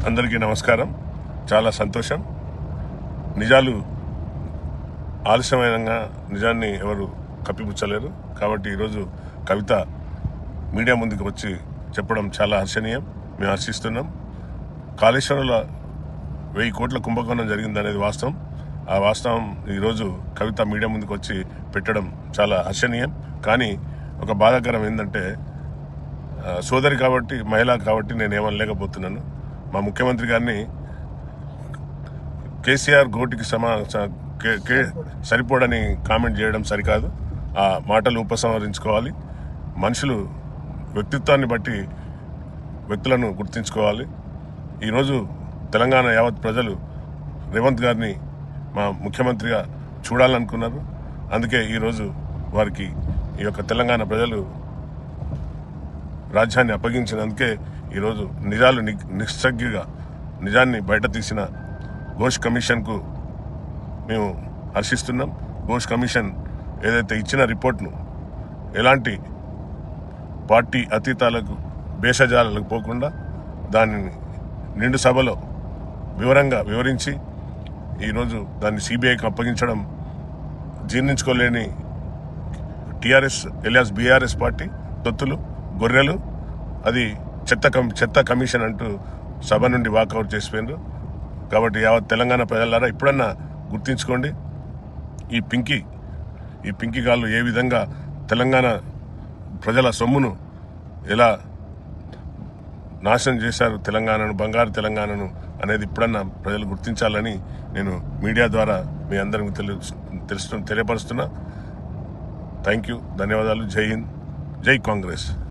అందరికీ నమస్కారం. చాలా సంతోషం. నిజాలు ఆలస్యమైన నిజాన్ని ఎవరు కప్పిపుచ్చలేరు. కాబట్టి ఈరోజు కవిత మీడియా ముందుకు వచ్చి చెప్పడం చాలా హర్షణీయం. మేము హర్షిస్తున్నాం. కాళేశ్వరంలో 1000 కోట్ల కుంభకోణం జరిగిందనేది వాస్తవం. ఆ వాస్తవం ఈరోజు కవిత మీడియా ముందుకు వచ్చి పెట్టడం చాలా హర్షణీయం. కానీ ఒక బాధాకరం ఏంటంటే, సోదరి కాబట్టి, మహిళ కాబట్టి నేను ఏమనలేకపోతున్నాను. మా ముఖ్యమంత్రి గారిని కేసీఆర్ గోటికి సరిపోడని కామెంట్ చేయడం సరికాదు. ఆ మాటలు ఉపసంహరించుకోవాలి. మనుషులు వ్యక్తిత్వాన్ని బట్టి వ్యక్తులను గుర్తించుకోవాలి. ఈరోజు తెలంగాణ యావత్ ప్రజలు రేవంత్ గారిని మా ముఖ్యమంత్రిగా చూడాలనుకున్నారు. అందుకే ఈరోజు వారికి ఈ యొక్క తెలంగాణ ప్రజలు రాజ్యాన్ని అప్పగించినందుకే ఈరోజు నిజాలు నిస్సగ్గిగా నిజాన్ని బయట తీసిన ఘోష్ కమిషన్కు మేము హర్షిస్తున్నాం. ఘోష్ కమిషన్ ఏదైతే ఇచ్చిన రిపోర్ట్ను ఎలాంటి పార్టీ అతీతాలకు భేషజాలకు పోకుండా దానిని నిండు సభలో వివరంగా వివరించి ఈరోజు దాన్ని సిబిఐకి అప్పగించడం జీర్ణించుకోలేని టీఆర్ఎస్ ఎలియాస్ బీఆర్ఎస్ పార్టీ తొత్తులు గొర్రెలు అది చెత్త కమిషన్ అంటూ సభ నుండి వాకౌట్ చేసిపోయినారు. కాబట్టి యావత్ తెలంగాణ ప్రజలారా ఇప్పుడన్నా గుర్తించుకోండి. ఈ పింకి గాళ్ళు ఏ విధంగా తెలంగాణ ప్రజల సొమ్మును ఎలా నాశనం చేశారు, తెలంగాణను, బంగారు తెలంగాణను అనేది ఇప్పుడన్నా ప్రజలు గుర్తించాలని నేను మీడియా ద్వారా మీ అందరికీ తెలియపరుస్తున్నా. థ్యాంక్ యూ, ధన్యవాదాలు. జై హింద్, జై కాంగ్రెస్.